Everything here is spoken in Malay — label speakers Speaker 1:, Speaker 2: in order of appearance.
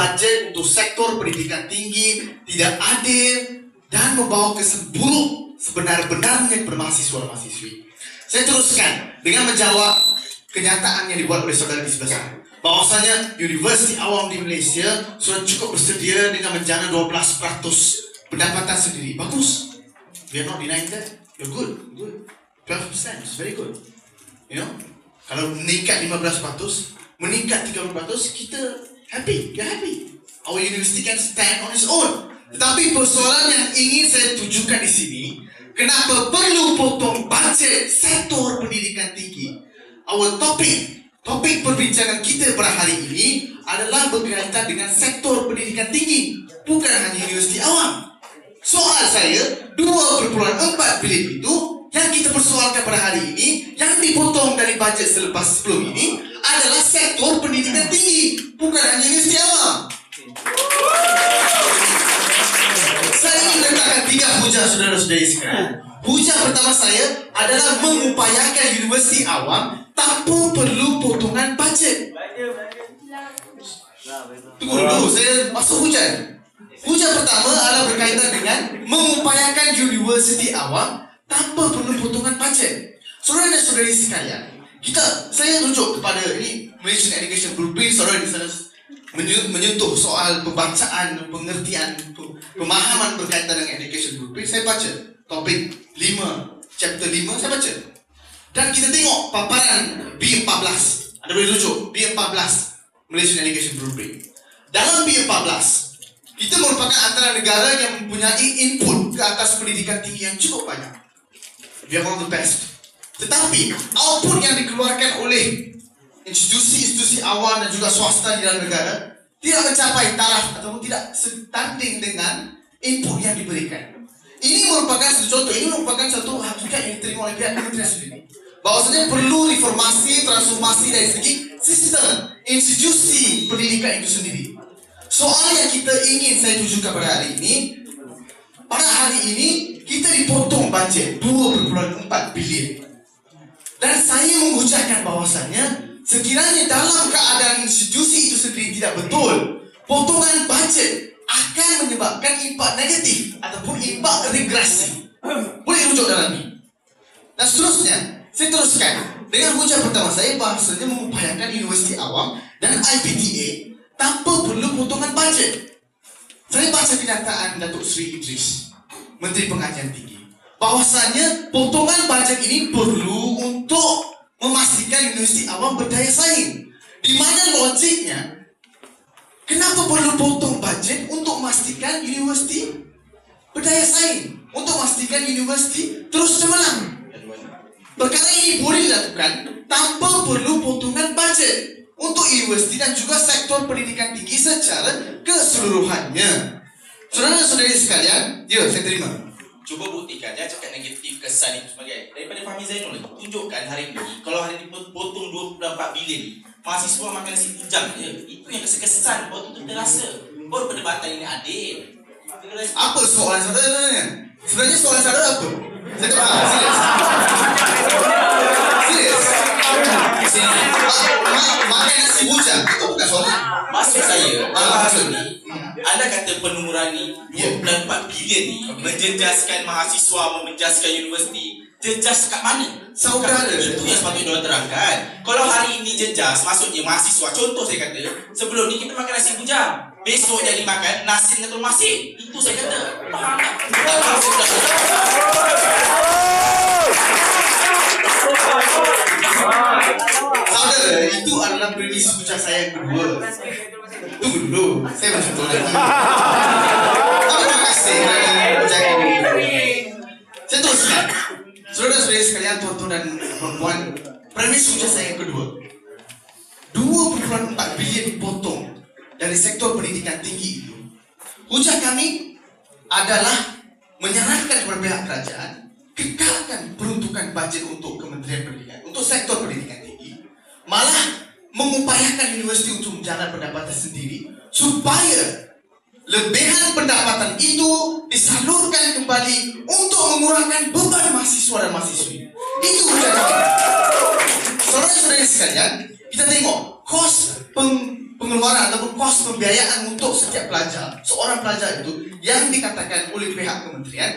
Speaker 1: bajet untuk sektor pendidikan tinggi tidak adil dan membawa kesan buruk sebenar-benarnya kepada mahasiswa-mahasiswi. Saya teruskan dengan menjawab kenyataan yang dibuat oleh saudara di sebelah sana, bahwasanya universiti awam di Malaysia sudah cukup bersedia dengan menjana 12% pendapatan sendiri. Bagus. We are not denying that. You're good. 12% is very good. You know, kalau meningkat 15%, meningkat 30%, kita happy. We're happy. Our university can stand on its own. Tetapi persoalan yang ingin saya tujukan di sini, kenapa perlu potong bajet sektor pendidikan tinggi? Our topik perbincangan kita pada hari ini adalah berkaitan dengan sektor pendidikan tinggi, bukan hanya universiti awam. Soal saya, 2.4 bilion itu yang kita persoalkan pada hari ini, yang dipotong dari bajet selepas sebelum ini adalah sektor pendidikan tinggi, bukan hanya universiti awam. Saya ingin letakkan 3 hujah saudara-saudari sekalian. Hujah pertama saya adalah mengupayakan universiti awam tanpa perlu potongan bajet. Tunggu dulu, saya masuk hujah. Hujah pertama adalah berkaitan dengan mengupayakan universiti awam tanpa perlu potongan bajet. Saudara dan saudari sekalian, saya rujuk kepada ini Malaysian Education Blueprint. Saudara di sana menyentuh soal pembacaan, pengertian, pemahaman berkaitan dengan Education Blueprint. Saya baca topik 5, chapter 5, saya baca. Dan kita tengok paparan B14. Anda boleh rujuk B14 Malaysian Education Blueprint. Dalam B14, kita merupakan antara negara yang mempunyai input ke atas pendidikan tinggi yang cukup banyak. We are one of the best. Tetapi output yang dikeluarkan oleh institusi-institusi awam dan juga swasta di dalam negara tidak mencapai taraf ataupun tidak setanding dengan input yang diberikan. Ini merupakan satu hakikat yang diterima oleh pihak kementerian sendiri, bahwasanya perlu reformasi, transformasi dari segi sistem institusi pendidikan itu sendiri. Soal yang kita ingin saya tujukan pada hari ini kita dipotong bajet 2.4 bilion. Dan saya mengucapkan bahwasannya sekiranya dalam keadaan institusi itu sendiri tidak betul, potongan bajet akan menyebabkan impak negatif ataupun impak regresi. Boleh rujuk dalam ini. Dan seterusnya, saya teruskan dengan hujah pertama saya, bahasanya mengupayakan universiti awam dan IPTA tanpa perlu potongan bajet. Saya baca kenyataan Datuk Seri Idris, Menteri Pengajian Tinggi, bahwasanya potongan bajet ini perlu untuk memastikan universiti awam berdaya saing. Di mana logiknya, kenapa perlu potong bajet untuk memastikan universiti berdaya saing, untuk memastikan universiti terus cemerlang? Perkara ini boleh dilakukan tanpa perlu potongan bajet untuk universiti dan juga sektor pendidikan tinggi secara keseluruhannya. Saudara-saudari sekalian, ya, saya terima.
Speaker 2: Cuba buktikan, jangan cakap negatif kesan itu sebagai. Daripada Fahmi Zainul, tunjukkan hari ini, kalau hari ini potong 24 bilion, mahasiswa makan nasi bujang je. Itu yang kesan baru tu terasa. Baru perdebatan ini adil.
Speaker 1: Apa soalan saudara sebenarnya? Sebenarnya soalan saudara apa? Saya tak faham, serius. Makan nasi bujang, itu bukan soalan.
Speaker 2: Maksud saya, anda kata penurani 24 bilion ni menjejaskan mahasiswa, menjejaskan universiti. Jejas kat mana?
Speaker 1: Saudara,
Speaker 2: itu yang sepatutnya diorang terangkan. Kalau hari ini jejas, maksudnya mahasiswa. Contoh saya kata, sebelum ni kita makan nasi bujang, besok jadi makan nasi dengan telur masin. Itu saya kata. Faham tak?
Speaker 1: Saudara, itu adalah premis hujah saya yang kedua. Tunggu dulu, saya masih tahu lagi. Terima kasih kerana hujah ini. Saya teruskan. Saudara-saudari sekalian, tuan-tuan dan perempuan, premis hujah saya yang kedua. 2.4 bilion dipotong dari sektor pendidikan tinggi itu. Hujah kami adalah menyarankan kepada pihak kerajaan kekalkan peruntukan bajet untuk Kementerian Pendidikan, untuk sektor pendidikan tinggi, malah mengupayakan universiti untuk menjalankan pendapatan sendiri supaya lebihan pendapatan itu disalurkan kembali untuk mengurangkan beban mahasiswa dan mahasiswi. Itu hujah kami. Saudara-saudari sekalian, kita tengok kos pengeluaran ataupun kos pembiayaan untuk setiap pelajar, seorang pelajar itu yang dikatakan oleh pihak kementerian